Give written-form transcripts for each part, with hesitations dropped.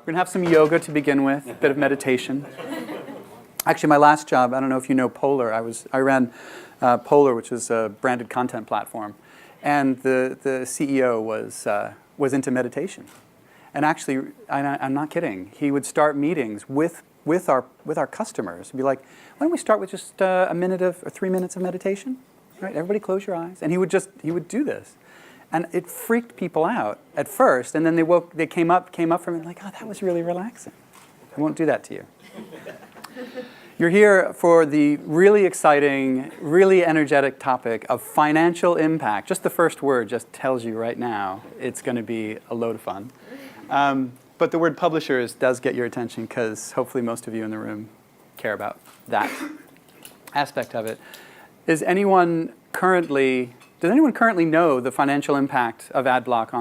We're going to have some yoga to begin with, a bit of meditation. Actually, my last job, I don't know if you know Polar. I ran Polar, which is a branded content platform. And the CEO was into meditation. And actually, I'm not kidding, he would start meetings with our customers. He'd be like, why don't we start with just a minute or 3 minutes of meditation? Right? Everybody close your eyes. And he would do this. And it freaked people out at first. And then they came up from it like, oh, that was really relaxing. I won't do that to you. You're here for the really exciting, really energetic topic of financial impact. Just the first word just tells you right now it's going to be a load of fun. But the word publishers does get your attention because hopefully most of you in the room care about that aspect of it. Does anyone currently know the financial impact of AdBlock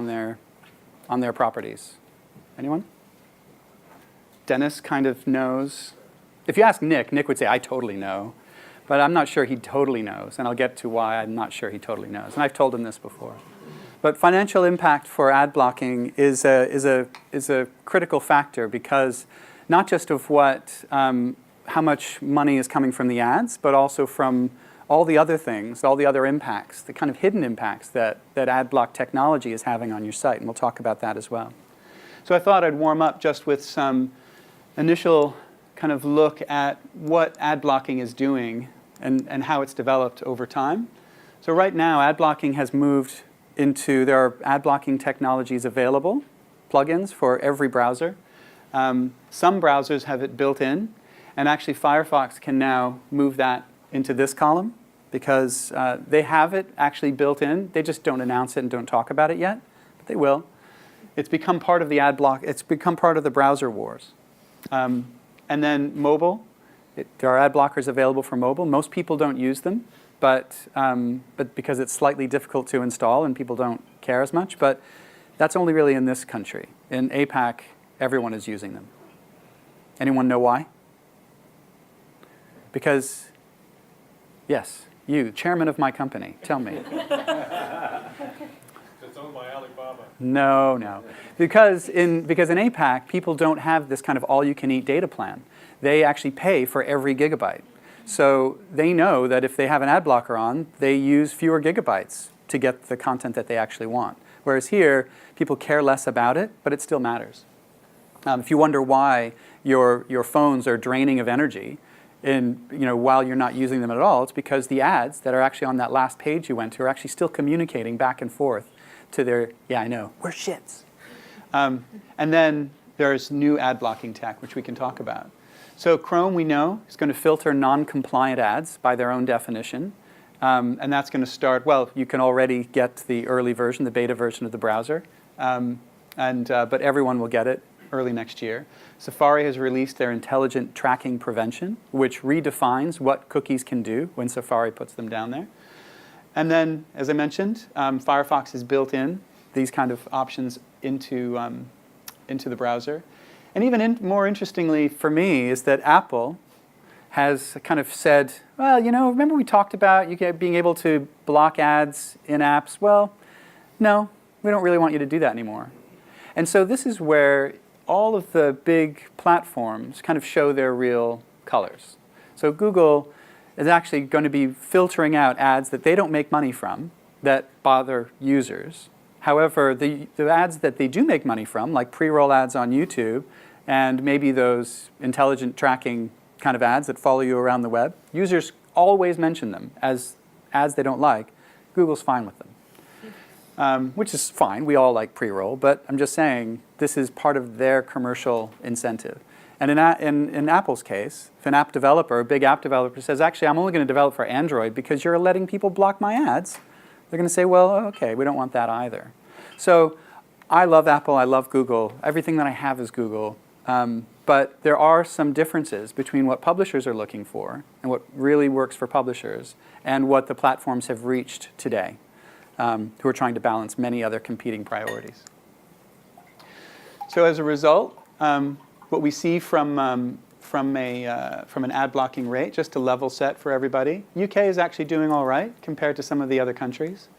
on their properties? Anyone? Dennis kind of knows. If you ask Nick would say, I totally know. But I'm not sure he totally knows. And I'll get to why I'm not sure he totally knows. And I've told him this before. But financial impact for ad blocking is a critical factor because not just of how much money is coming from the ads, but also from all the other things, all the other impacts, the kind of hidden impacts that ad block technology is having on your site. And we'll talk about that as well. So I thought I'd warm up just with some initial kind of look at what ad blocking is doing and how it's developed over time. So right now, ad blocking has moved there are ad blocking technologies available, plugins for every browser. Some browsers have it built in, and actually Firefox can now move that into this column because they have it actually built in. They just don't announce it and don't talk about it yet, but they will. It's become part of the ad block. It's become part of the browser wars. And then mobile. There are ad blockers available for mobile. Most people don't use them, but because it's slightly difficult to install and people don't care as much. But that's only really in this country. In APAC, everyone is using them. Anyone know why? Because, yes, you, chairman of my company, tell me. It's owned by Alibaba. No. Because in APAC, people don't have this kind of all-you-can-eat data plan. They actually pay for every gigabyte. So they know that if they have an ad blocker on, they use fewer gigabytes to get the content that they actually want. Whereas here, people care less about it, but it still matters. If you wonder why your phones are draining of energy while you're not using them at all, it's because the ads that are actually on that last page you went to are actually still communicating back and forth to their, yeah, I know, we're shits. And then there's new ad blocking tech, which we can talk about. So Chrome, we know, is going to filter non-compliant ads by their own definition. And that's going to start, well, you can already get the early version, the beta version of the browser. But everyone will get it early next year. Safari has released their intelligent tracking prevention, which redefines what cookies can do when Safari puts them down there. And then, as I mentioned, Firefox has built in these kind of options into the browser. And even more interestingly for me is that Apple has kind of said, well, remember we talked about being able to block ads in apps? Well, no, we don't really want you to do that anymore. And so this is where all of the big platforms kind of show their real colors. So Google is actually going to be filtering out ads that they don't make money from that bother users. However, the ads that they do make money from, like pre-roll ads on YouTube, and maybe those intelligent tracking kind of ads that follow you around the web, users always mention them as ads they don't like. Google's fine with them, which is fine. We all like pre-roll, but I'm just saying this is part of their commercial incentive. And in Apple's case, if an app developer, a big app developer says, actually, I'm only going to develop for Android because you're letting people block my ads, they're going to say, well, okay, we don't want that either. So I love Apple. I love Google. Everything that I have is Google. But there are some differences between what publishers are looking for and what really works for publishers and what the platforms have reached today, who are trying to balance many other competing priorities. So as a result, what we see from an ad blocking rate, just to level set for everybody, UK is actually doing all right compared to some of the other countries.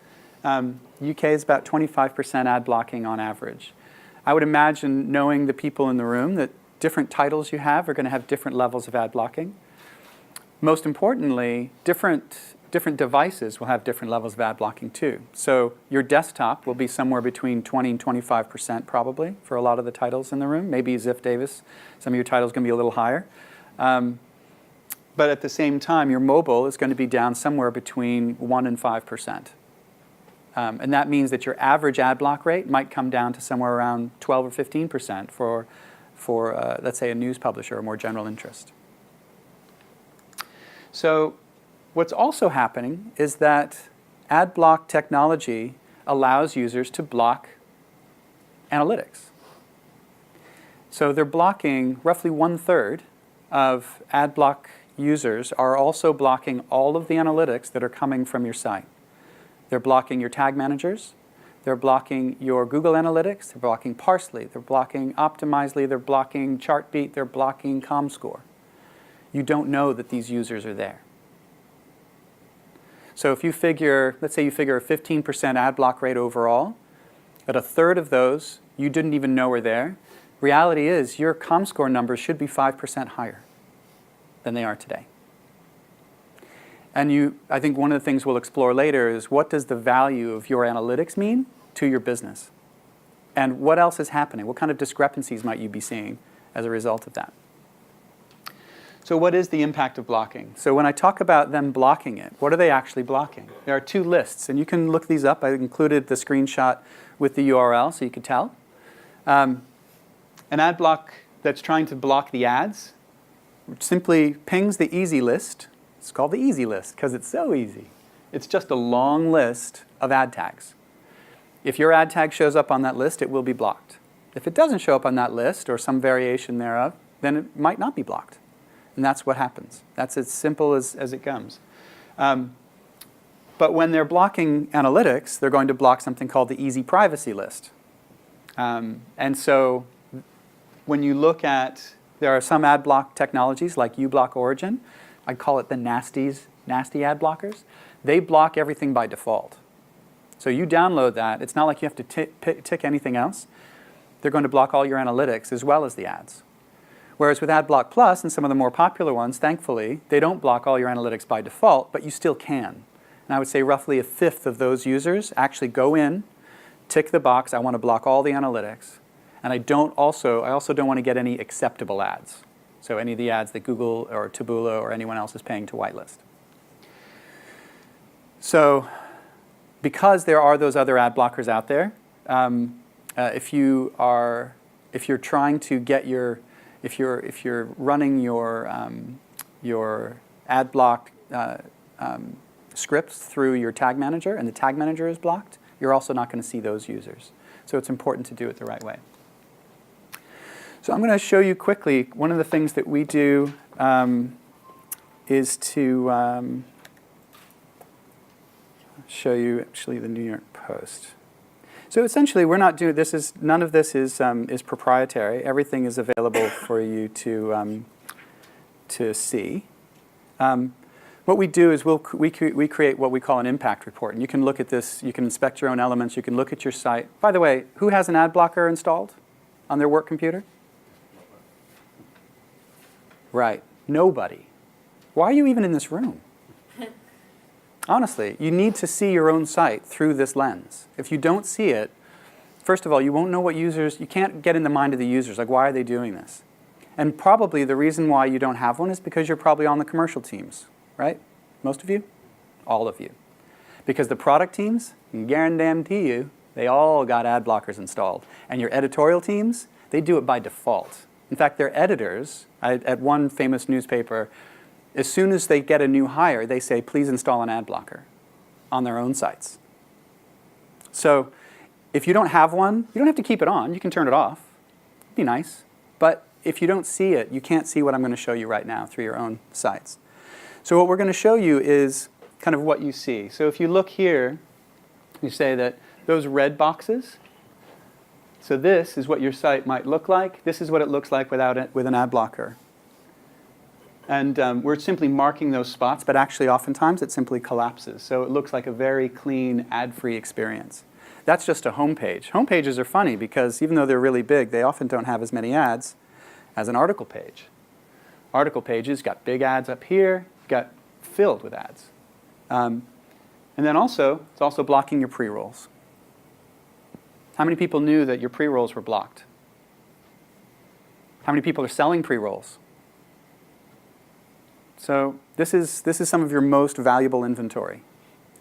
UK is about 25% ad blocking on average. I would imagine, knowing the people in the room, that different titles you have are going to have different levels of ad blocking. Most importantly, different devices will have different levels of ad blocking too. So your desktop will be somewhere between 20 and 25% probably for a lot of the titles in the room. Maybe Ziff Davis, some of your titles going to be a little higher. But at the same time, your mobile is going to be down somewhere between 1 and 5%. And that means that your average ad block rate might come down to somewhere around 12 or 15% for let's say, a news publisher or more general interest. So what's also happening is that ad block technology allows users to block analytics. So they're blocking roughly 1/3 of ad block users are also blocking all of the analytics that are coming from your site. They're blocking your tag managers. They're blocking your Google Analytics. They're blocking Parse.ly. They're blocking Optimizely. They're blocking Chartbeat. They're blocking ComScore. You don't know that these users are there. So if you figure, let's say you figure a 15% ad block rate overall, at 1/3 of those you didn't even know were there, reality is your ComScore numbers should be 5% higher than they are today. And I think one of the things we'll explore later is what does the value of your analytics mean to your business? And what else is happening? What kind of discrepancies might you be seeing as a result of that? So what is the impact of blocking? So when I talk about them blocking it, what are they actually blocking? There are two lists, and you can look these up. I included the screenshot with the URL so you could tell. An ad block that's trying to block the ads simply pings the easy list. It's called the easy list because it's so easy. It's just a long list of ad tags. If your ad tag shows up on that list, it will be blocked. If it doesn't show up on that list or some variation thereof, then it might not be blocked. And that's what happens. That's as simple as it comes. But when they're blocking analytics, they're going to block something called the easy privacy list. And so when you look at, there are some ad block technologies like uBlock Origin. I call it the nasty ad blockers. They block everything by default. So you download that. It's not like you have to tick anything else. They're going to block all your analytics as well as the ads. Whereas with AdBlock Plus and some of the more popular ones, thankfully, they don't block all your analytics by default, but you still can. And I would say roughly 1/5 of those users actually go in, tick the box, I want to block all the analytics, and I also don't want to get any acceptable ads. So any of the ads that Google or Taboola or anyone else is paying to whitelist. So because there are those other ad blockers out there, if you're trying to get if you're running your ad block scripts through your tag manager and the tag manager is blocked, you're also not going to see those users. So it's important to do it the right way. So I'm going to show you quickly, one of the things that we do is to show you actually the New York Post. So essentially, we're not doing this. None of this is proprietary. Everything is available for you to see. What we do is we create what we call an impact report, and you can look at this. You can inspect your own elements. You can look at your site. By the way, who has an ad blocker installed on their work computer? Right, nobody. Why are you even in this room? Honestly, you need to see your own site through this lens. If you don't see it, first of all, you won't know what users, you can't get in the mind of the users, like why are they doing this? And probably the reason why you don't have one is because you're probably on the commercial teams, right? Most of you? All of you. Because the product teams, I can guarantee you, they all got ad blockers installed. And your editorial teams, they do it by default. In fact, their editors, at one famous newspaper, as soon as they get a new hire, they say, please install an ad blocker on their own sites. So if you don't have one, you don't have to keep it on. You can turn it off. It'd be nice. But if you don't see it, you can't see what I'm going to show you right now through your own sites. So what we're going to show you is kind of what you see. So if you look here, you say that those red boxes, so this is what your site might look like. This is what it looks like with an ad blocker. And we're simply marking those spots, but actually oftentimes it simply collapses. So it looks like a very clean, ad-free experience. That's just a home page. Home pages are funny because even though they're really big, they often don't have as many ads as an article page. Article pages got big ads up here, got filled with ads. And then also, it's also blocking your pre-rolls. How many people knew that your pre-rolls were blocked? How many people are selling pre-rolls? So this is some of your most valuable inventory,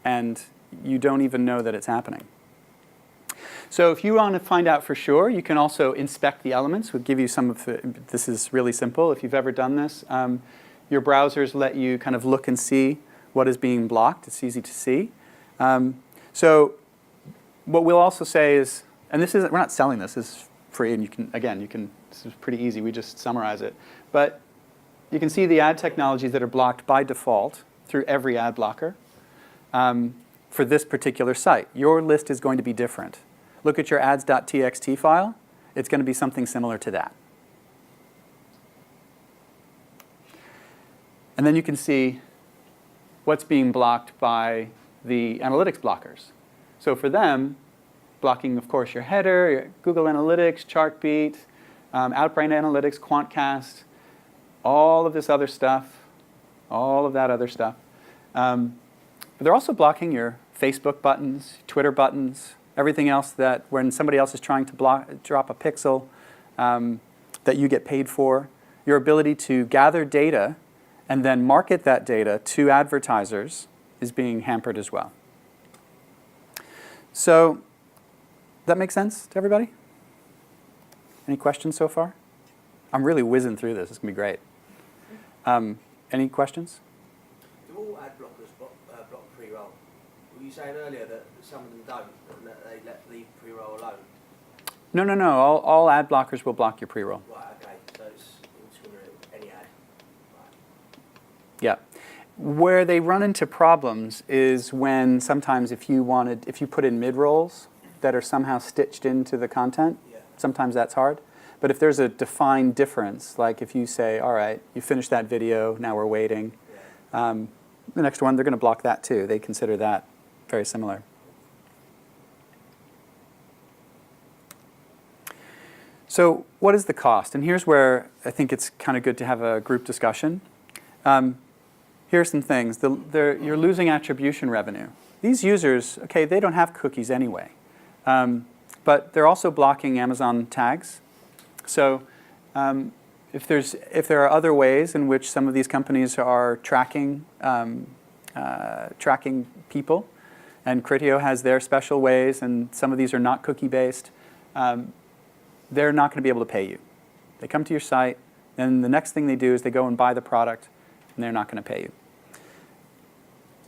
and you don't even know that it's happening. So if you want to find out for sure, you can also inspect the elements. We'll give you some of the, this is really simple. If you've ever done this, your browsers let you kind of look and see what is being blocked. It's easy to see. So what we'll also say is, and this is, we're not selling this, this is free, and you can, again, this is pretty easy, we just summarize it. But you can see the ad technologies that are blocked by default through every ad blocker for this particular site. Your list is going to be different. Look at your ads.txt file. It's going to be something similar to that. And then you can see what's being blocked by the analytics blockers. So for them, blocking, of course, your header, your Google Analytics, Chartbeat, Outbrain Analytics, Quantcast, all of this other stuff, all of that other stuff. But they're also blocking your Facebook buttons, Twitter buttons, everything else that when somebody else is trying to drop a pixel that you get paid for. Your ability to gather data and then market that data to advertisers is being hampered as well. So, that make sense to everybody? Any questions so far? I'm really whizzing through this. It's going to be great. Any questions? Do all ad blockers block pre-roll? Were you saying earlier that some of them don't, and that they leave pre-roll alone? No. All ad blockers will block your pre-roll. Right, okay. So it's any ad. Right. Yeah. Where they run into problems is when sometimes if you put in mid-rolls that are somehow stitched into the content, sometimes that's hard. But if there's a defined difference, like if you say, all right, you finished that video, now we're waiting, the next one, they're going to block that too. They consider that very similar. So what is the cost? And here's where I think it's kind of good to have a group discussion. Here are some things. You're losing attribution revenue. These users, okay, they don't have cookies anyway. But they're also blocking Amazon tags. So if there are other ways in which some of these companies are tracking people, and Criteo has their special ways, and some of these are not cookie-based, they're not going to be able to pay you. They come to your site, and the next thing they do is they go and buy the product, and they're not going to pay you.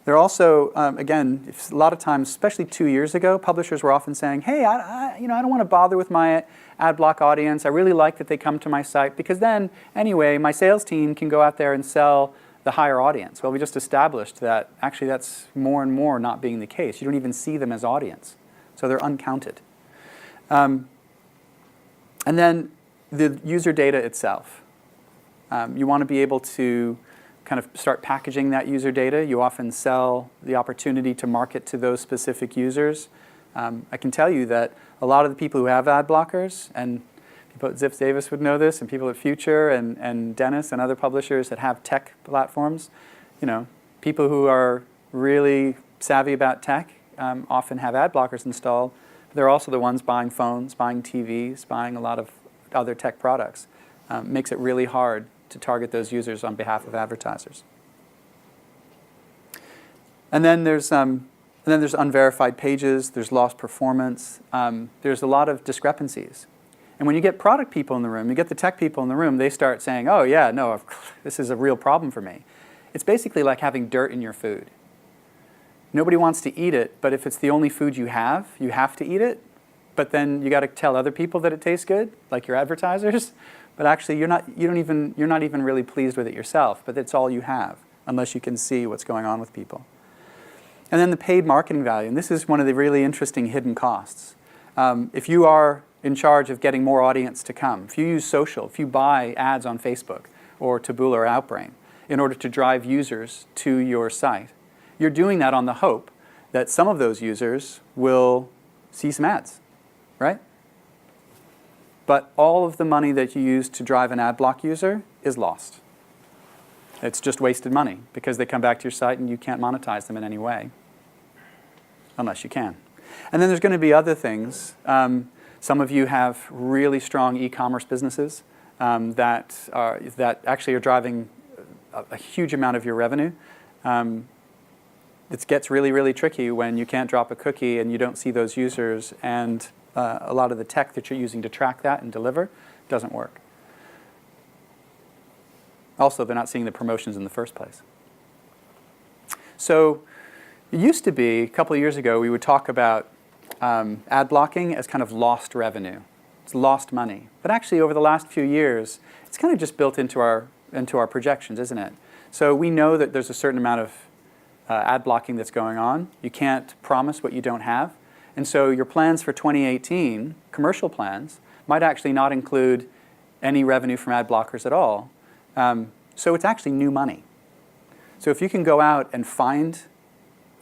They're also, again, a lot of times, especially 2 years ago, publishers were often saying, hey, I don't want to bother with my ad block audience. I really like that they come to my site because then, anyway, my sales team can go out there and sell the higher audience. Well, we just established that actually that's more and more not being the case. You don't even see them as audience. So they're uncounted. And then the user data itself. You want to be able to kind of start packaging that user data. You often sell the opportunity to market to those specific users. I can tell you that a lot of the people who have ad blockers, and people at Ziff Davis would know this, and people at Future and Dennis and other publishers that have tech platforms, people who are really savvy about tech often have ad blockers installed. They're also the ones buying phones, buying TVs, buying a lot of other tech products. Makes it really hard to target those users on behalf of advertisers. And then there's unverified pages, there's lost performance, there's a lot of discrepancies. And when you get product people in the room, you get the tech people in the room, they start saying, oh yeah, no, this is a real problem for me. It's basically like having dirt in your food. Nobody wants to eat it, but if it's the only food you have to eat it, but then you got to tell other people that it tastes good, like your advertisers. But actually, you're not even really pleased with it yourself. But it's all you have, unless you can see what's going on with people. And then the paid marketing value, and this is one of the really interesting hidden costs. If you are in charge of getting more audience to come, if you use social, if you buy ads on Facebook or Taboola or Outbrain in order to drive users to your site, you're doing that on the hope that some of those users will see some ads, right? But all of the money that you use to drive an ad block user is lost. It's just wasted money because they come back to your site and you can't monetize them in any way, unless you can. And then there's going to be other things. Some of you have really strong e-commerce businesses that actually are driving a huge amount of your revenue. It gets really, really tricky when you can't drop a cookie and you don't see those users, and a lot of the tech that you're using to track that and deliver doesn't work. Also, they're not seeing the promotions in the first place. So it used to be, a couple of years ago, we would talk about ad blocking as kind of lost revenue. It's lost money. But actually, over the last few years, it's kind of just built into our projections, isn't it? So we know that there's a certain amount of ad blocking that's going on. You can't promise what you don't have. And so your plans for 2018, commercial plans, might actually not include any revenue from ad blockers at all. So it's actually new money. So if you can go out and find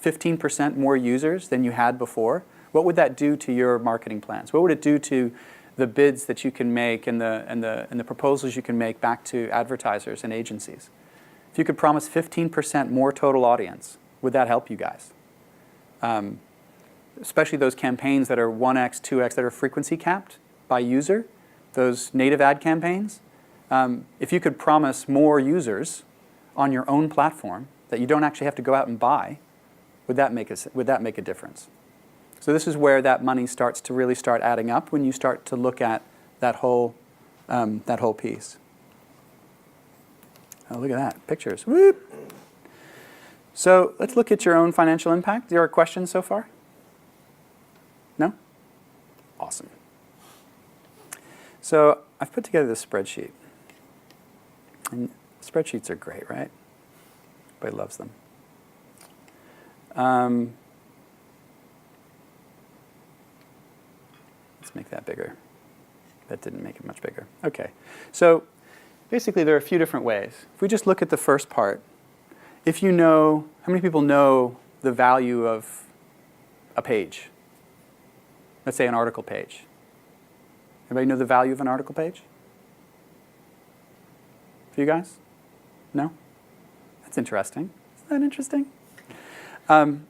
15% more users than you had before, what would that do to your marketing plans? What would it do to the bids that you can make and the proposals you can make back to advertisers and agencies? If you could promise 15% more total audience, would that help you guys? Especially those campaigns that are 1x, 2x, that are frequency capped by user, those native ad campaigns. If you could promise more users on your own platform that you don't actually have to go out and buy, would that make a difference? So this is where that money starts to really start adding up when you start to look at that whole piece. Oh, look at that, pictures. Whoop. So let's look at your own financial impact. There are questions so far? No? Awesome. So I've put together this spreadsheet. And spreadsheets are great, right? Everybody loves them. Let's make that bigger. That didn't make it much bigger. Okay. So basically, there are a few different ways. If we just look at the first part, if you know, how many people know the value of a page? Let's say an article page. Anybody know the value of an article page? For you guys? No? That's interesting. Isn't that interesting?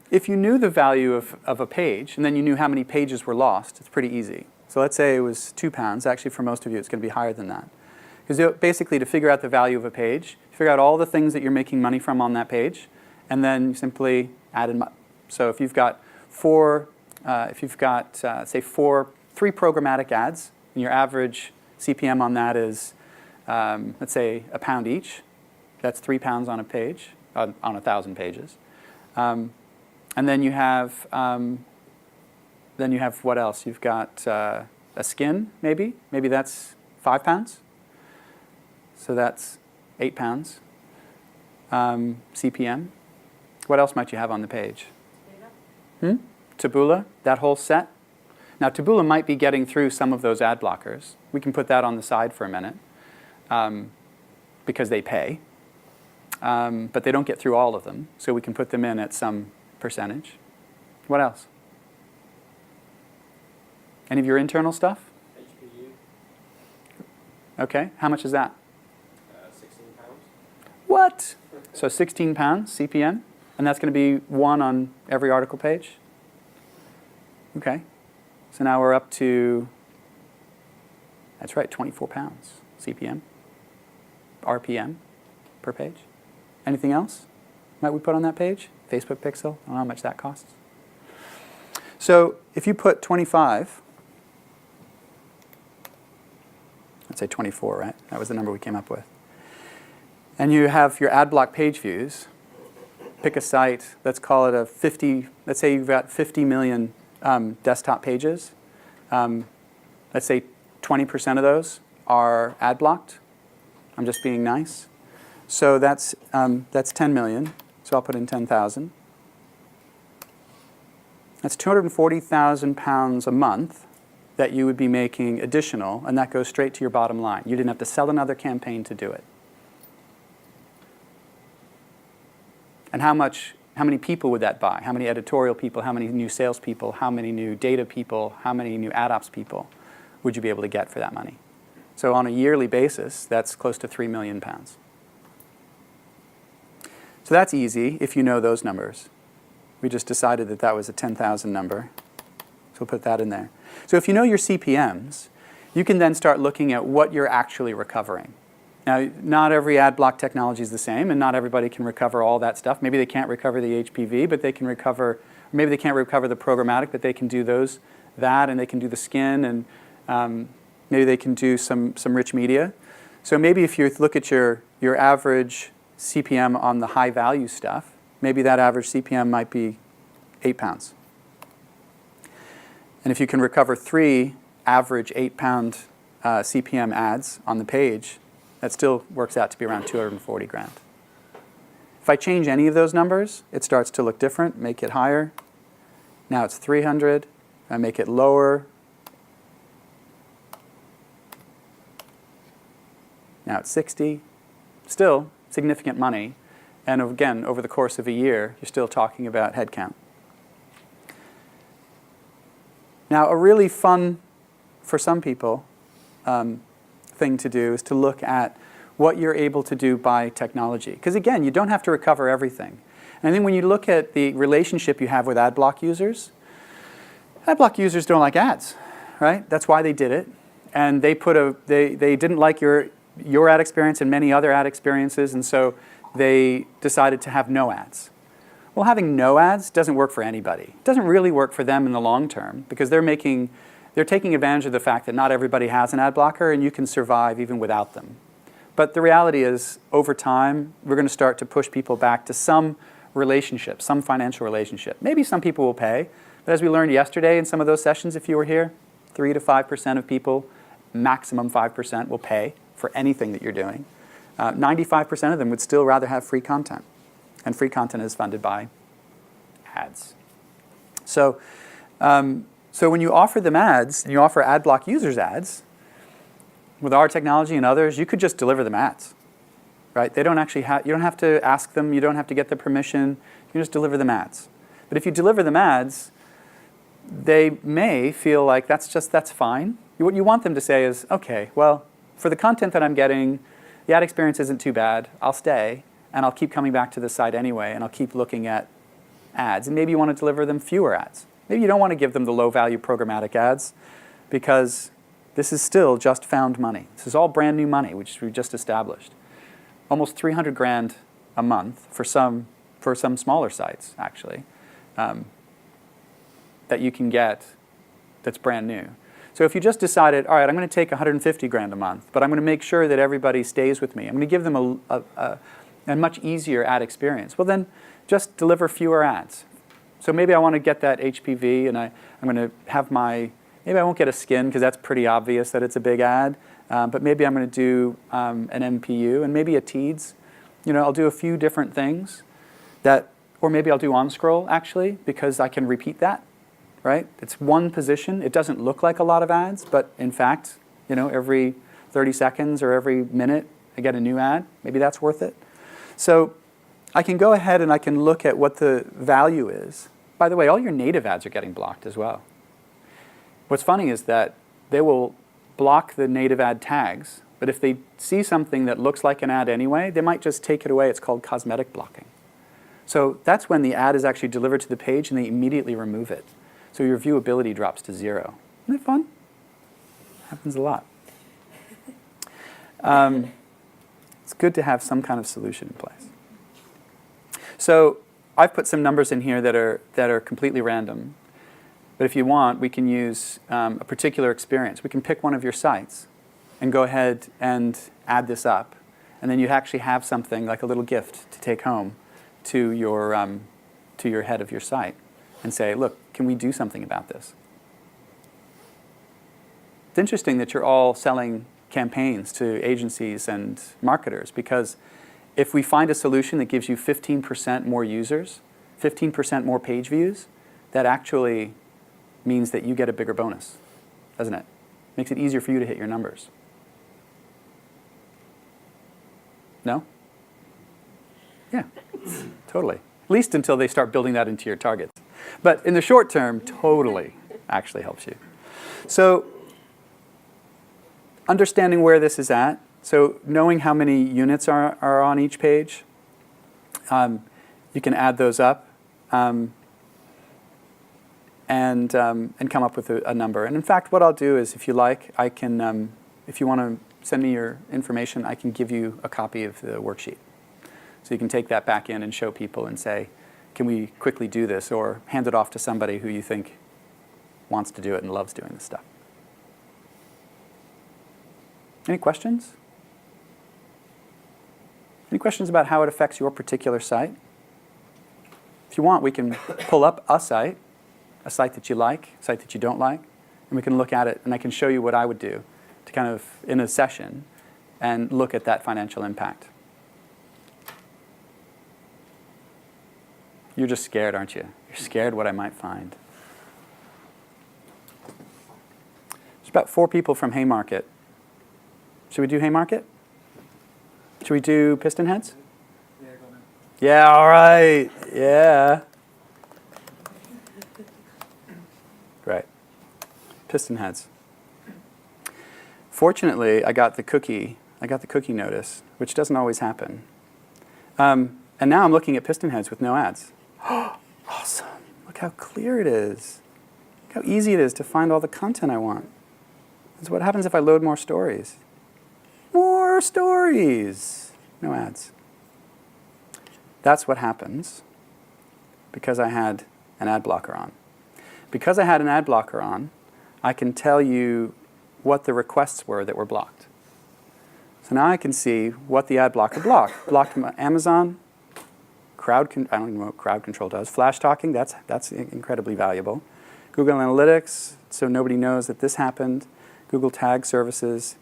If you knew the value of a page, and then you knew how many pages were lost, it's pretty easy. So let's say it was £2. Actually, for most of you, it's going to be higher than that. Because basically, to figure out the value of a page, figure out all the things that you're making money from on that page, and then simply add them up. So if you've got say three programmatic ads, and your average CPM on that is, let's say, £1 each, that's £3 on a page, on 1,000 pages. And then you have what else? You've got a skin, maybe. Maybe that's £5. So that's £8 CPM. What else might you have on the page? Taboola, that whole set. Now, Taboola might be getting through some of those ad blockers. We can put that on the side for a minute because they pay. But they don't get through all of them, so we can put them in at some percentage. What else? Any of your internal stuff? HPU. Okay, how much is that? £16. What? So £16 CPM, and that's going to be one on every article page? Okay, so now we're up to, that's right, £24 CPM, RPM per page. Anything else might we put on that page? Facebook pixel, I don't know how much that costs. So if you put 25, let's say 24, right? That was the number we came up with. And you have your ad block page views. Pick a site, let's call it a 50, let's say you've got 50 million desktop pages. Let's say 20% of those are ad blocked. I'm just being nice. So that's 10 million. So I'll put in 10,000. That's £240,000 a month that you would be making additional, and that goes straight to your bottom line. You didn't have to sell another campaign to do it. And how much many people would that buy? How many editorial people? How many new salespeople? How many new data people? How many new ad ops people would you be able to get for that money? So on a yearly basis, that's close to £3 million. So that's easy if you know those numbers. We just decided that that was a 10,000 number. So we'll put that in there. So if you know your CPMs, you can then start looking at what you're actually recovering. Now, not every ad block technology is the same, and not everybody can recover all that stuff. Maybe they can't recover the HPV, but they can recover, maybe they can't recover the programmatic, but they can do that, and they can do the skin, and maybe they can do some rich media. So maybe if you look at your average CPM on the high value stuff, maybe that average CPM might be £8. And if you can recover 3 average £8 CPM ads on the page, that still works out to be around 240 grand. If I change any of those numbers, it starts to look different, make it higher. Now it's 300. I make it lower. Now it's 60. Still significant money. And again, over the course of a year, you're still talking about headcount. Now, a really fun, for some people, thing to do is to look at what you're able to do by technology. Because again, you don't have to recover everything. And I think when you look at the relationship you have with ad block users don't like ads, right? That's why they did it. And they didn't like your ad experience and many other ad experiences, and so they decided to have no ads. Well, having no ads doesn't work for anybody. It doesn't really work for them in the long term because they're taking advantage of the fact that not everybody has an ad blocker and you can survive even without them. But the reality is, over time, we're going to start to push people back to some relationship, some financial relationship. Maybe some people will pay, but as we learned yesterday in some of those sessions, if you were here, 3 to 5% of people, maximum 5%, will pay for anything that you're doing. 95% of them would still rather have free content. And free content is funded by ads. So when you offer them ads, and you offer ad block users ads, with our technology and others, you could just deliver them ads, right? They don't actually you don't have to ask them, you don't have to get their permission, you can just deliver them ads. But if you deliver them ads, they may feel like that's fine. What you want them to say is, okay, well, for the content that I'm getting, the ad experience isn't too bad, I'll stay, and I'll keep coming back to the site anyway, and I'll keep looking at ads. And maybe you want to deliver them fewer ads. Maybe you don't want to give them the low-value programmatic ads because this is still just found money. This is all brand new money, which we just established. Almost 300 grand a month for some smaller sites, actually, that you can get that's brand new. So if you just decided, all right, I'm going to take 150 grand a month, but I'm going to make sure that everybody stays with me. I'm going to give them a much easier ad experience. Well, then just deliver fewer ads. So maybe I want to get that HPV, and I'm going to have maybe I won't get a skin because that's pretty obvious that it's a big ad, but maybe I'm going to do an MPU and maybe a TEADS. I'll do a few different things or maybe I'll do on-scroll actually because I can repeat that, right? It's one position. It doesn't look like a lot of ads, but in fact, every 30 seconds or every minute I get a new ad. Maybe that's worth it. So I can go ahead and I can look at what the value is. By the way, all your native ads are getting blocked as well. What's funny is that they will block the native ad tags, but if they see something that looks like an ad anyway, they might just take it away. It's called cosmetic blocking. So that's when the ad is actually delivered to the page and they immediately remove it. So your viewability drops to 0. Isn't that fun? Happens a lot. It's good to have some kind of solution in place. So I've put some numbers in here that are completely random. But if you want, we can use a particular experience. We can pick one of your sites and go ahead and add this up. And then you actually have something like a little gift to take home to your head of your site and say, look, can we do something about this? It's interesting that you're all selling campaigns to agencies and marketers because if we find a solution that gives you 15% more users, 15% more page views, that actually means that you get a bigger bonus, doesn't it? Makes it easier for you to hit your numbers. No? Yeah, totally. At least until they start building that into your targets. But in the short term, totally actually helps you. So understanding where this is at, so knowing how many units are on each page, you can add those up and come up with a number. And in fact, what I'll do is, if you like, I can, if you want to send me your information, I can give you a copy of the worksheet. So you can take that back in and show people and say, can we quickly do this? Or hand it off to somebody who you think wants to do it and loves doing this stuff. Any questions? Any questions about how it affects your particular site? If you want, we can pull up a site that you like, a site that you don't like, and we can look at it, and I can show you what I would do to kind of, in a session, and look at that financial impact. You're just scared, aren't you? You're scared what I might find. There's about 4 people from Haymarket. Should we do Haymarket? Should we do Piston Heads? Yeah, go on. Yeah, all right. Yeah. Great. Piston Heads. Fortunately, I got the cookie notice, which doesn't always happen. And now I'm looking at Piston Heads with no ads. Awesome. Look how clear it is. Look how easy it is to find all the content I want. That's what happens if I load more stories. More stories. No ads. That's what happens because I had an ad blocker on. Because I had an ad blocker on, I can tell you what the requests were that were blocked. So now I can see what the ad blocker blocked. Blocked Amazon, I don't even know what crowd control does. Flash talking, that's incredibly valuable. Google Analytics, so nobody knows that this happened. Google Tag Services.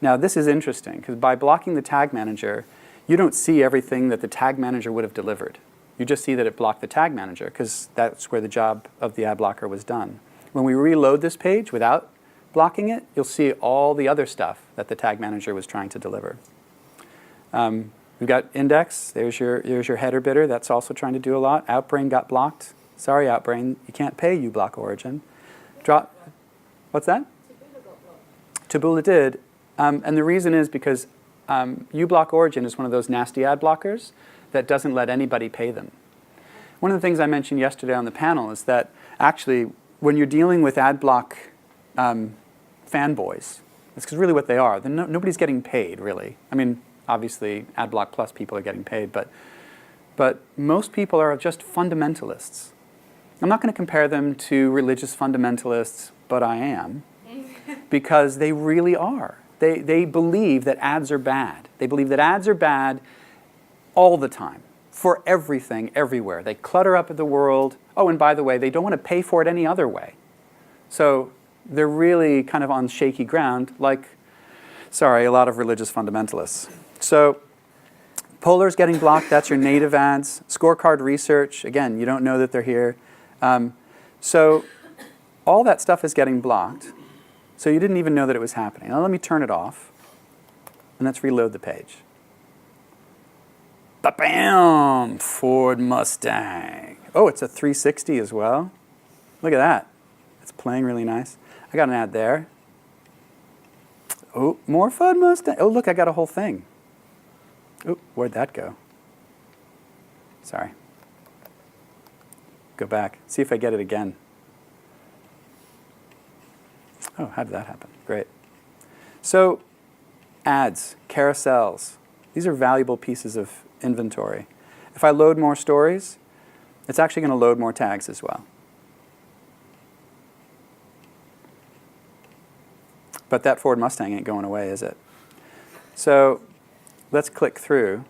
Now this is interesting, because by blocking the Tag Manager, you don't see everything that the Tag Manager would have delivered. You just see that it blocked the Tag Manager, because that's where the job of the ad blocker was done. When we reload this page without blocking it, you'll see all the other stuff that the Tag Manager was trying to deliver. We've got Index. There's your header bidder. That's also trying to do a lot. Outbrain got blocked. Sorry, Outbrain. You can't pay uBlock Origin. What's that? Taboola got blocked. Taboola did. And the reason is because uBlock Origin is one of those nasty ad blockers that doesn't let anybody pay them. One of the things I mentioned yesterday on the panel is that actually when you're dealing with ad block fanboys, it's really what they are. Nobody's getting paid, really. I mean, obviously, AdBlock Plus people are getting paid, but most people are just fundamentalists. I'm not going to compare them to religious fundamentalists, but I am, because they really are. They believe that ads are bad. They believe that ads are bad all the time, for everything, everywhere. They clutter up the world. Oh, and by the way, they don't want to pay for it any other way. So they're really kind of on shaky ground, like, sorry, a lot of religious fundamentalists. So Polar's getting blocked. That's your native ads. Scorecard Research, again, you don't know that they're here. So all that stuff is getting blocked. So you didn't even know that it was happening. Now let me turn it off, and let's reload the page. Ba-bam! Ford Mustang. Oh, it's a 360 as well. Look at that. It's playing really nice. I got an ad there. Oh, more Ford Mustang. Oh, look, I got a whole thing. Oh, where'd that go? Sorry. Go back. See if I get it again. Oh, how did that happen? Great. So, ads, carousels. These are valuable pieces of inventory. If I load more stories, it's actually going to load more tags as well. But that Ford Mustang ain't going away, is it? So let's click through.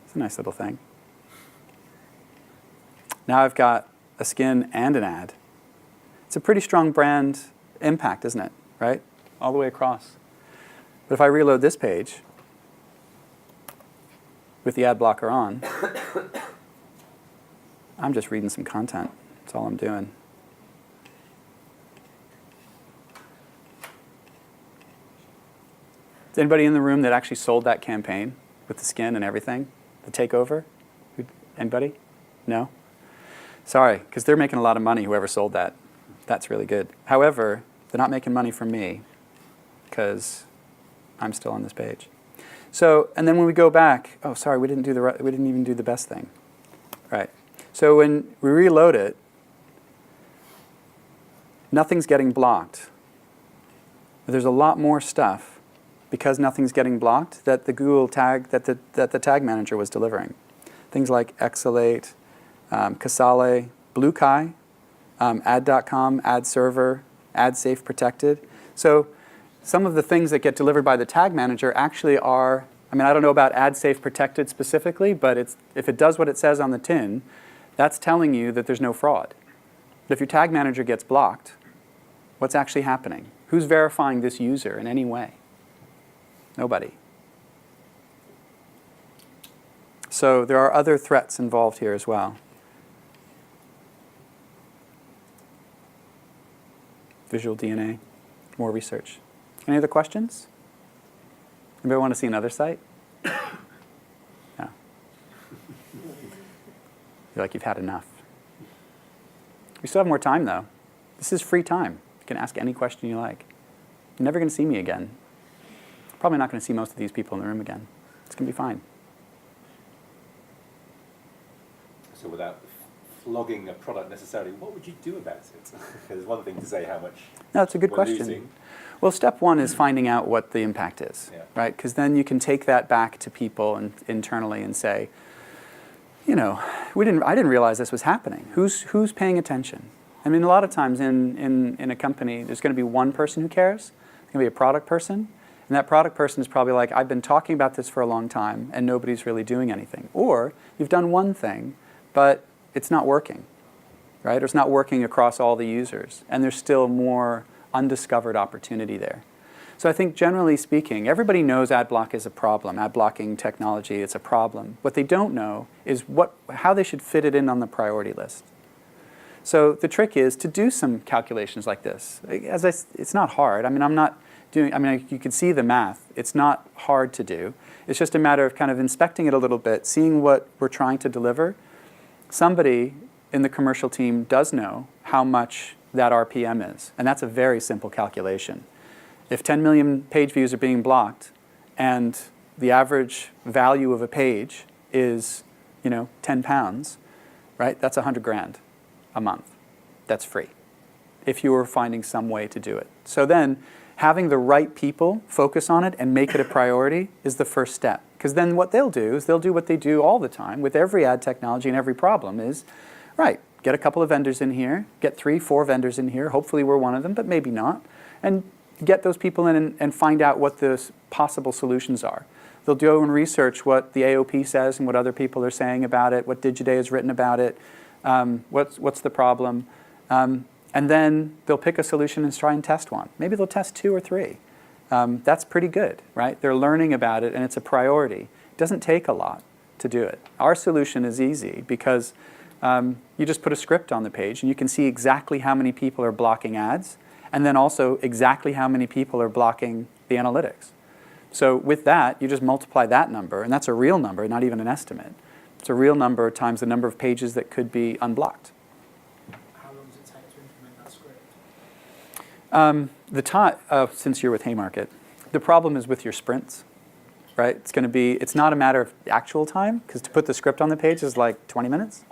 It's a nice little thing. Now I've got a skin and an ad. It's a pretty strong brand impact, isn't it? Right? All the way across. But if I reload this page with the ad blocker on, I'm just reading some content. That's all I'm doing. Is anybody in the room that actually sold that campaign? with the skin and everything, the takeover? Anybody? No? Sorry, because they're making a lot of money, whoever sold that. That's really good. However, they're not making money from me because I'm still on this page. So, and then when we go back, oh, sorry, we didn't even do the best thing. Right. So when we reload it, nothing's getting blocked. There's a lot more stuff because nothing's getting blocked that the Google tag, that the tag manager was delivering. Things like Exalate, Casale, BlueKai, Ad.com, Ad Server, Ad Safe Protected. So some of the things that get delivered by the tag manager actually are, I mean, I don't know about Ad Safe Protected specifically, but if it does what it says on the tin, that's telling you that there's no fraud. But if your tag manager gets blocked, what's actually happening? Who's verifying this user in any way? Nobody. So there are other threats involved here as well. Visual DNA, more research. Any other questions? Anybody want to see another site? No. You're like, you've had enough. We still have more time, though. This is free time. You can ask any question you like. You're never going to see me again. Probably not going to see most of these people in the room again. It's going to be fine. So without flogging a product necessarily, what would you do about it? There's one thing to say how much No, it's a good we're question. losing. Well, step one is finding out what the impact is, Yeah. right? Because then you can take that back to people and internally and say, you know, I didn't realize this was happening. Who's paying attention? I mean, a lot of times in a company, there's going to be one person who cares. There's going to be a product person. And that product person is probably like, I've been talking about this for a long time, and nobody's really doing anything. Or you've done one thing, but it's not working, right? Or it's not working across all the users. And there's still more undiscovered opportunity there. So I think generally speaking, everybody knows ad block is a problem. Ad blocking technology is a problem. What they don't know is how they should fit it in on the priority list. So the trick is to do some calculations like this. It's not hard. I mean, you can see the math. It's not hard to do. It's just a matter of kind of inspecting it a little bit, seeing what we're trying to deliver. Somebody in the commercial team does know how much that RPM is, and that's a very simple calculation. If 10 million page views are being blocked and the average value of a page is, 10 pounds, right? That's 100 grand a month. That's free if you were finding some way to do it. So then having the right people focus on it and make it a priority is the first step. Because then what they'll do is they'll do what they do all the time with every ad technology and every problem is, right, get a couple of vendors in here, get 3, 4 vendors in here, hopefully we're one of them, but maybe not, and get those people in and find out what the possible solutions are. They'll go and research what the AOP says and what other people are saying about it, what Digiday has written about it, what's the problem, and then they'll pick a solution and try and test one. Maybe they'll test 2 or 3. That's pretty good, right? They're learning about it and it's a priority. It doesn't take a lot to do it. Our solution is easy because you just put a script on the page and you can see exactly how many people are blocking ads and then also exactly how many people are blocking the analytics. So with that, you just multiply that number, and that's a real number, not even an estimate. It's a real number times the number of pages that could be unblocked. How long does it take to implement that script? Since you're with Haymarket, the problem is with your sprints, right? It's not a matter of actual time, because to put the script on the page is like 20 minutes.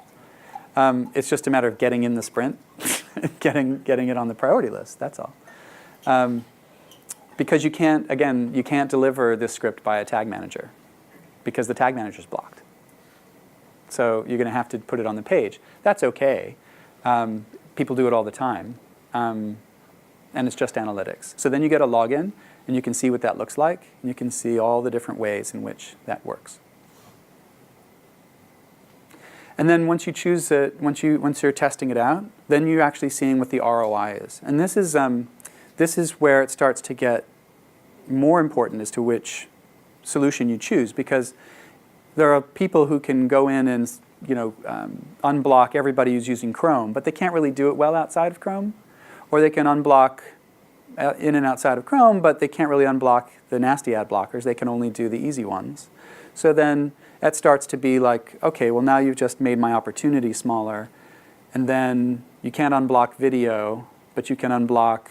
It's just a matter of getting in the sprint, getting it on the priority list, that's all. Because you can't deliver this script by a tag manager, because the tag manager is blocked. So you're going to have to put it on the page. That's okay. People do it all the time. And it's just analytics. So then you get a login, and you can see what that looks like, and you can see all the different ways in which that works. And then once you choose it, once you're testing it out, then you're actually seeing what the ROI is. And this is where it starts to get more important as to which solution you choose, because there are people who can go in and unblock everybody who's using Chrome, but they can't really do it well outside of Chrome. Or they can unblock in and outside of Chrome, but they can't really unblock the nasty ad blockers. They can only do the easy ones. So then that starts to be like, okay, well now you've just made my opportunity smaller, and then you can't unblock video, but you can unblock,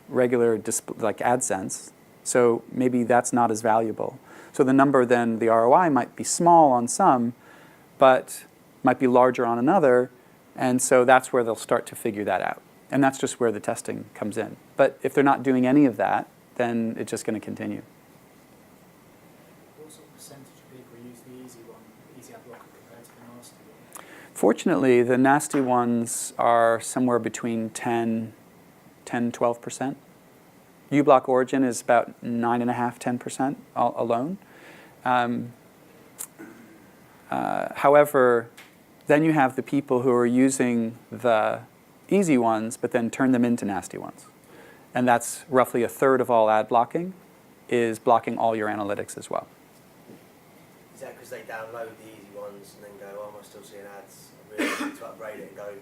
regular like AdSense. So maybe that's not as valuable. So the number then, the ROI might be small on some, but might be larger on another, and so that's where they'll start to figure that out. And that's just where the testing comes in. But if they're not doing any of that, then it's just going to continue. What sort of percentage of people use the easy one, the easy ad blocker compared to the nasty one? Fortunately, the nasty ones are somewhere between 12%. uBlock Origin is about 9.5%, 10% alone. However, then you have the people who are using the easy ones, but then turn them into nasty ones. And that's roughly a third of all ad blocking, is blocking all your analytics as well. Is that because they download the easy ones and then go, oh, am I still seeing ads? I really need to upgrade it and go.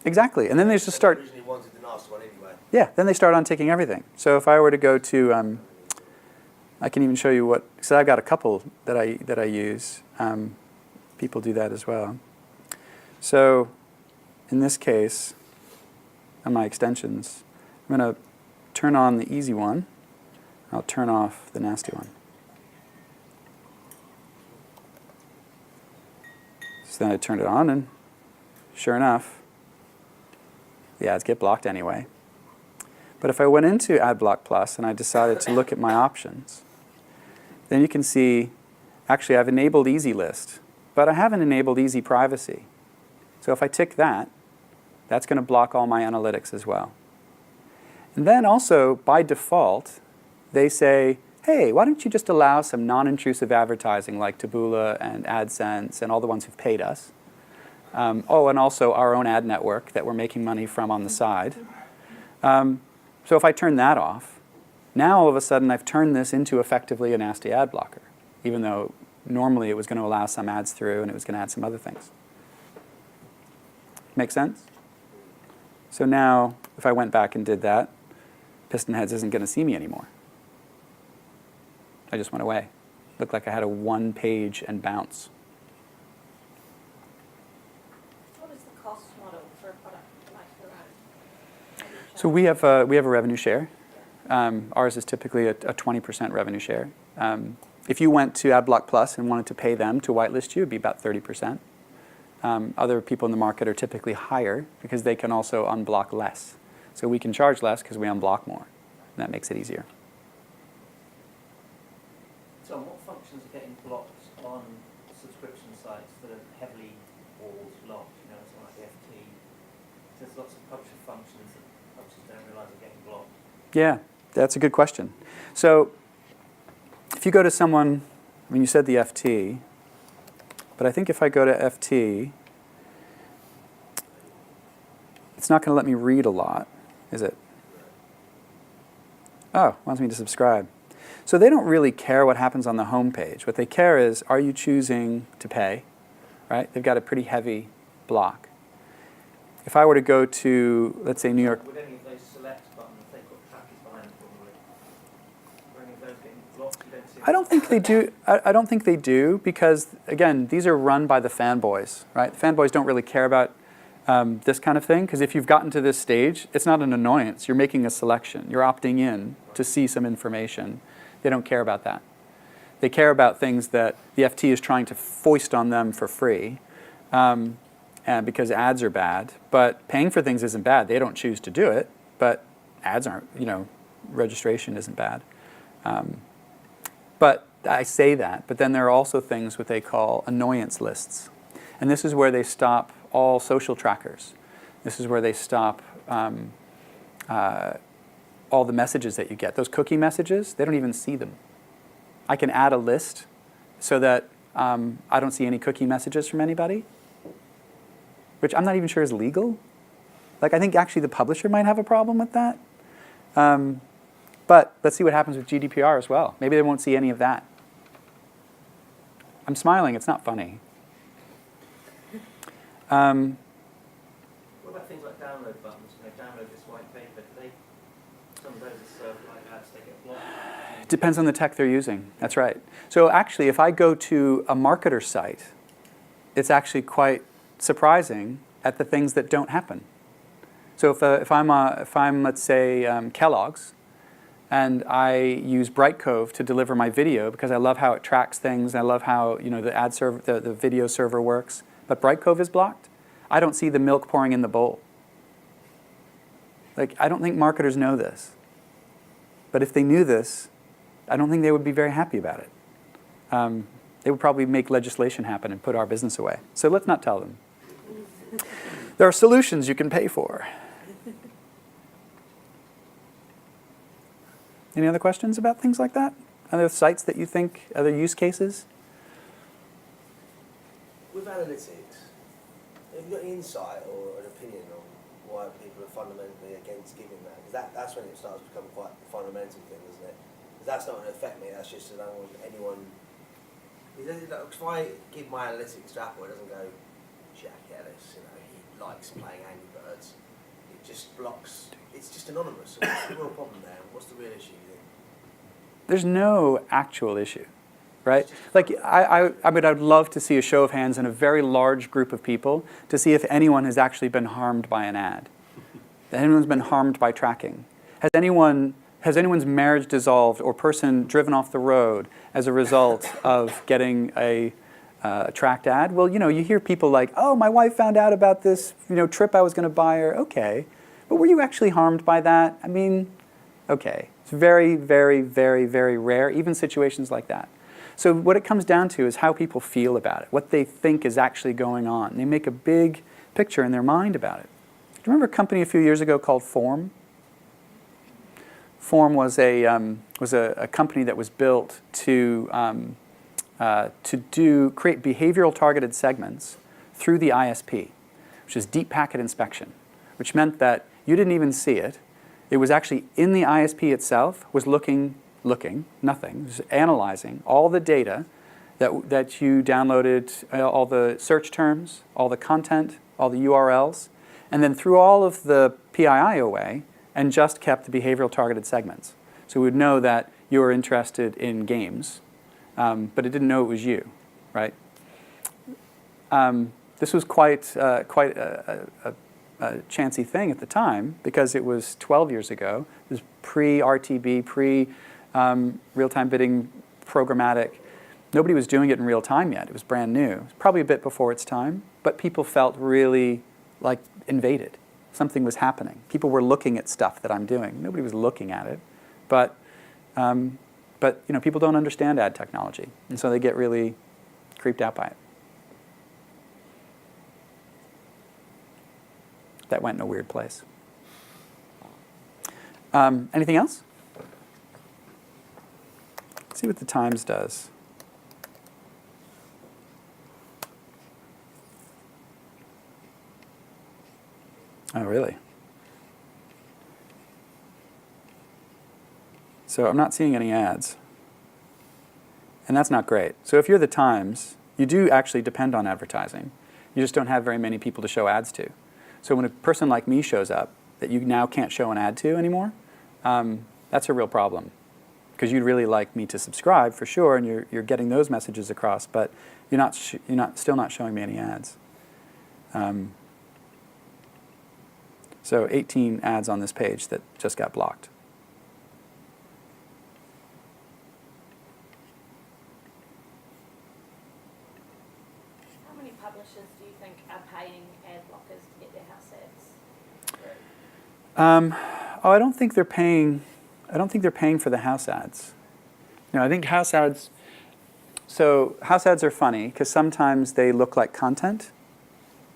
Exactly, and then they just start. Originally wanted the nasty one anyway. Yeah, then they start on taking everything. So if I were to go to, I can even show you what. So I've got a couple that I use. People do that as well. So in this case, on my extensions, I'm going to turn on the easy one. I'll turn off the nasty one. So then I turned it on, and sure enough, the ads get blocked anyway. But if I went into AdBlock Plus and I decided to look at my options, then you can see, actually I've enabled Easy List, but I haven't enabled Easy Privacy. So if I tick that, that's going to block all my analytics as well. And then also, by default, they say, hey, why don't you just allow some non-intrusive advertising like Taboola and AdSense and all the ones who've paid us. And also our own ad network that we're making money from on the side. So if I turn that off, now all of a sudden I've turned this into effectively a nasty ad blocker, even though normally it was going to allow some ads through and it was going to add some other things. Make sense? So now, if I went back and did that, PistonHeads isn't going to see me anymore. I just went away. Looked like I had a one page and bounce. What is the cost model for a product like your own? So we have a revenue share. Ours is typically a 20% revenue share. If you went to AdBlock Plus and wanted to pay them to whitelist you, it'd be about 30%. Other people in the market are typically higher because they can also unblock less. So we can charge less because we unblock more. And that makes it easier. So what functions are getting blocked on subscription sites that are heavily walled locked, something like the FT? There's lots of publisher functions that publishers don't realise are getting blocked. Yeah, that's a good question. So if you go to someone, you said the FT, but I think if I go to FT, it's not going to let me read a lot, is it? Oh, it wants me to subscribe. So they don't really care what happens on the home page. What they care is, are you choosing to pay? Right? They've got a pretty heavy block. If I were to go to, let's say, New York. Would any of those select buttons, if they've got trackers behind them probably, are any of those getting blocked? You don't see I don't think they do. I don't think they do because, again, these are run by the fanboys, right? The fanboys don't really care about this kind of thing because if you've gotten to this stage, it's not an annoyance. You're making a selection. You're opting in to see some information. They don't care about that. They care about things that the FT is trying to foist on them for free and because ads are bad. But paying for things isn't bad. They don't choose to do it, but ads aren't, registration isn't bad. But I say that, but then there are also things what they call annoyance lists. And this is where they stop all social trackers. This is where they stop all the messages that you get. Those cookie messages, they don't even see them. I can add a list so that I don't see any cookie messages from anybody, which I'm not even sure is legal. Like, I think actually the publisher might have a problem with that. But let's see what happens with GDPR as well. Maybe they won't see any of that. I'm smiling, it's not funny. What about things like download buttons? Download this white paper. Do they some of those are served like ads, they get blocked. It depends on the tech they're using. That's right. So actually, if I go to a marketer site, it's actually quite surprising at the things that don't happen. So if I'm let's say Kellogg's, and I use Brightcove to deliver my video because I love how it tracks things. I love how the ad server, the video server works. But Brightcove is blocked. I don't see the milk pouring in the bowl. Like, I don't think marketers know this. But if they knew this, I don't think they would be very happy about it. They would probably make legislation happen and put our business away. So let's not tell them. There are solutions you can pay for. Any other questions about things like that? Other sites that you think, other use cases? With analytics, have you got any insight or an opinion on why people are fundamentally against giving that? Because that's when it starts to become quite a fundamental thing, isn't it? Because that's not going to affect me, that's just that I don't want anyone... Because if I give my analytics to Apple, it doesn't go, Jack Ellis, he likes playing Angry Birds. It just blocks, it's just anonymous. So what's the real problem there? What's the real issue, you think? There's no actual issue, right? Like, I mean, I'd love to see a show of hands in a very large group of people to see if anyone has actually been harmed by an ad. If anyone's been harmed by tracking. Has anyone's marriage dissolved or person driven off the road as a result of getting a tracked ad? Well, you hear people like, oh, my wife found out about this trip I was going to buy her. Okay. But were you actually harmed by that? I mean, okay. It's very, very, very, very rare, even situations like that. So what it comes down to is how people feel about it, what they think is actually going on. They make a big picture in their mind about it. Do you remember a company a few years ago called Form? Form was a company that was built to create behavioral targeted segments through the ISP, which is deep packet inspection, which meant that you didn't even see it. It was actually in the ISP itself, was looking, nothing, was analyzing all the data that you downloaded, all the search terms, all the content, all the URLs, and then threw all of the PII away and just kept the behavioral targeted segments. So we would know that you were interested in games, but it didn't know it was you, right? This was quite a chancy thing at the time because it was 12 years ago. It was pre-RTB, pre-real-time bidding programmatic. Nobody was doing it in real time yet. It was brand new. It was probably a bit before its time, but people felt really like invaded. Something was happening. People were looking at stuff that I'm doing. Nobody was looking at it, but people don't understand ad technology, and so they get really creeped out by it. That went in a weird place. Anything else? Let's see what the Times does. Oh, really? So I'm not seeing any ads. And that's not great. So if you're the Times, you do actually depend on advertising. You just don't have very many people to show ads to. So when a person like me shows up that you now can't show an ad to anymore, that's a real problem. Because you'd really like me to subscribe for sure, and you're getting those messages across, but you're still not showing me any ads. So 18 ads on this page that just got blocked. How many publishers do you think are paying ad blockers to get their house ads? I don't think they're paying. I don't think they're paying for the house ads. I think house ads. So house ads are funny because sometimes they look like content,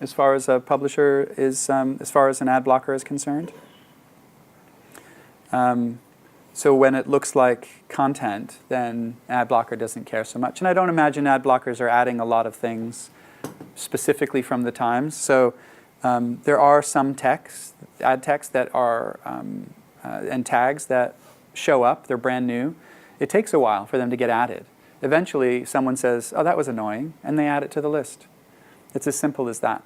as far as a publisher is, as far as an ad blocker is concerned. So when it looks like content, then ad blocker doesn't care so much. And I don't imagine ad blockers are adding a lot of things specifically from the Times. So there are some ad texts that are, and tags that show up. They're brand new. It takes a while for them to get added. Eventually, someone says, oh, that was annoying, and they add it to the list. It's as simple as that.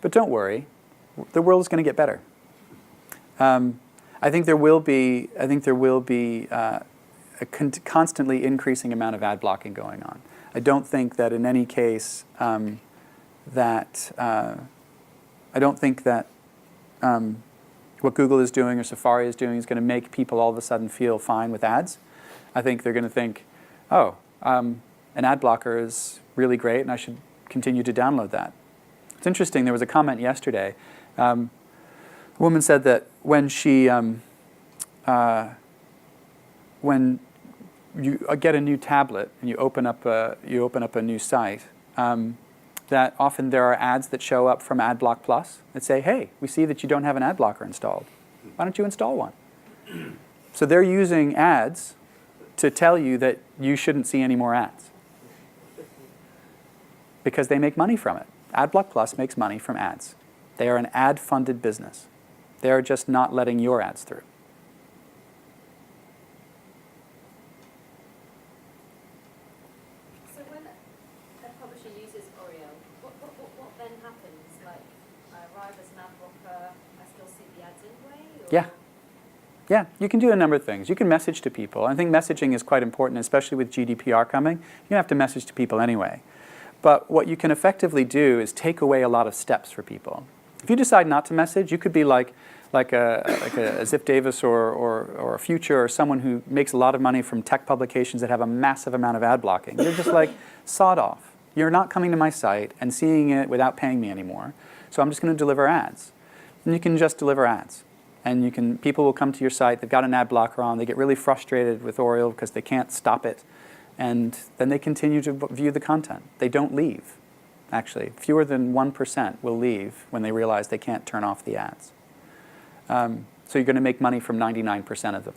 But don't worry, the world is going to get better. I think there will be a constantly increasing amount of ad blocking going on. I don't think that in any case I don't think that what Google is doing or Safari is doing is going to make people all of a sudden feel fine with ads. I think they're going to think, oh, an ad blocker is really great and I should continue to download that. It's interesting, there was a comment yesterday. A woman said that when when you get a new tablet and you open up a new site, that often there are ads that show up from AdBlock Plus that say, hey, we see that you don't have an ad blocker installed. Why don't you install one? So they're using ads to tell you that you shouldn't see any more ads because they make money from it. AdBlock Plus makes money from ads. They are an ad-funded business. They are just not letting your ads through. So when a publisher uses Oriel, what then happens? Like, I arrive as an ad blocker, I still see the ads anyway? Or? Yeah. Yeah, you can do a number of things. You can message to people. I think messaging is quite important, especially with GDPR coming. You have to message to people anyway. But what you can effectively do is take away a lot of steps for people. If you decide not to message, you could be like a Ziff Davis or a Future or someone who makes a lot of money from tech publications that have a massive amount of ad blocking. You're just like, sod off. You're not coming to my site and seeing it without paying me anymore. So I'm just going to deliver ads. And you can just deliver ads. And people will come to your site, they've got an ad blocker on, they get really frustrated with Oriel because they can't stop it. And then they continue to view the content. They don't leave, actually. Fewer than 1% will leave when they realize they can't turn off the ads. So you're going to make money from 99% of them.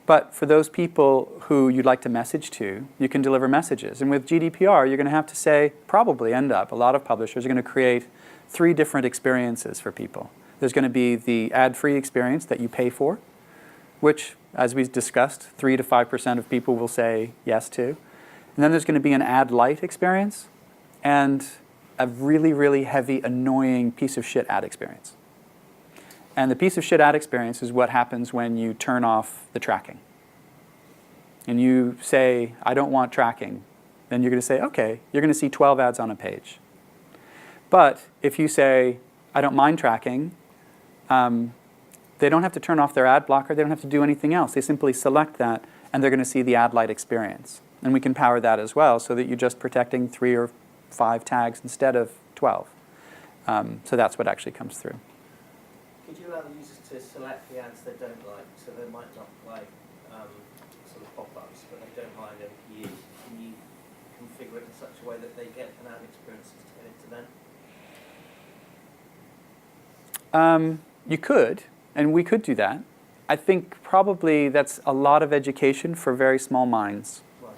But for those people who you'd like to message to, you can deliver messages. And with GDPR, you're going to have to say, probably end up, a lot of publishers are going to create 3 different experiences for people. There's going to be the ad-free experience that you pay for, which, as we discussed, 3 to 5% of people will say yes to. And then there's going to be an ad-light experience and a really, really heavy, annoying piece of shit ad experience. And the piece of shit ad experience is what happens when you turn off the tracking. And you say, I don't want tracking. Then you're going to say, okay, you're going to see 12 ads on a page. But if you say, I don't mind tracking, they don't have to turn off their ad blocker. They don't have to do anything else. They simply select that, and they're going to see the ad light experience. And we can power that as well so that you're just protecting 3 or 5 tags instead of 12. So that's what actually comes through. Could you allow the users to select the ads they don't like? So they might not like sort of pop-ups, but they don't mind MPU. Can you configure it in such a way that they get an ad experience that's tailored to them? You could, and we could do that. I think probably that's a lot of education for very small minds. Right.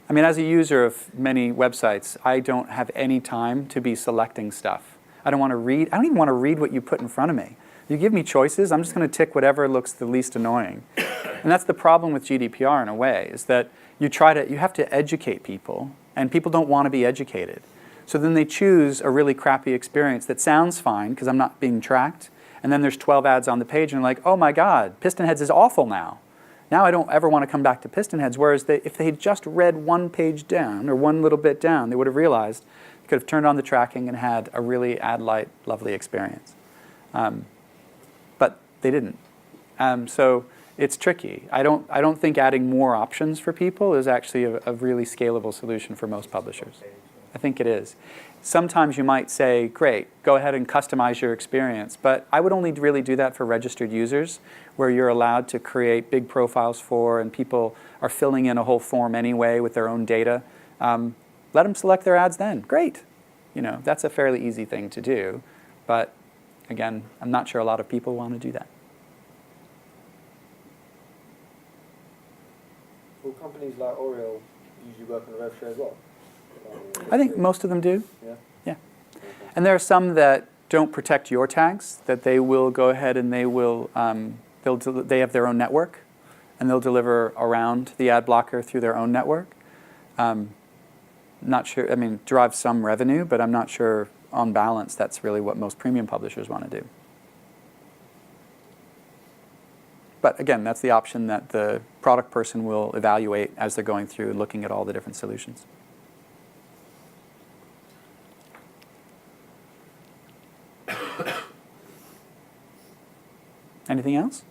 I mean, as a user of many websites, I don't have any time to be selecting stuff. I don't even want to read what you put in front of me. You give me choices, I'm just going to tick whatever looks the least annoying. And that's the problem with GDPR in a way, is that you have to educate people, and people don't want to be educated. So then they choose a really crappy experience that sounds fine because I'm not being tracked, and then there's 12 ads on the page, and they're like, oh my God, PistonHeads is awful now. Now I don't ever want to come back to PistonHeads, whereas if they had just read one page down, or one little bit down, they would have realized they could have turned on the tracking and had a really ad-light, lovely experience. But they didn't. So it's tricky. I don't think adding more options for people is actually a really scalable solution for most publishers. I think it is. Sometimes you might say, great, go ahead and customize your experience, but I would only really do that for registered users, where you're allowed to create big profiles for, and people are filling in a whole form anyway with their own data. Let them select their ads then. Great. That's a fairly easy thing to do, but again, I'm not sure a lot of people want to do that. Will companies like Oriel usually work on RevShare as well? I think most of them do. Yeah. Yeah. And there are some that don't protect your tags, that they will go ahead and they will, they have their own network, and they'll deliver around the ad blocker through their own network. not sure, I mean, drives some revenue, but I'm not sure on balance that's really what most premium publishers want to do. But again, that's the option that the product person will evaluate as they're going through looking at all the different solutions. Anything else?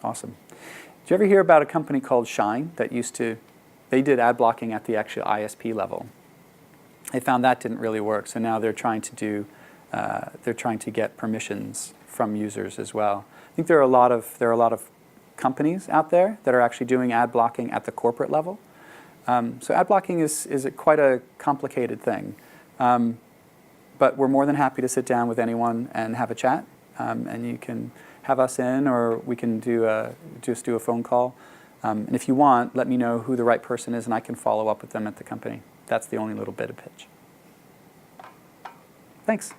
Awesome. Did you ever hear about a company called Shine that they did ad blocking at the actual ISP level? They found that didn't really work, so now they're trying to get permissions from users as well. I think there are a lot of companies out there that are actually doing ad blocking at the corporate level. So ad blocking is quite a complicated thing, but we're more than happy to sit down with anyone and have a chat, and you can have us in, or we can just do a phone call. And if you want, let me know who the right person is, and I can follow up with them at the company. That's the only little bit of pitch. Thanks.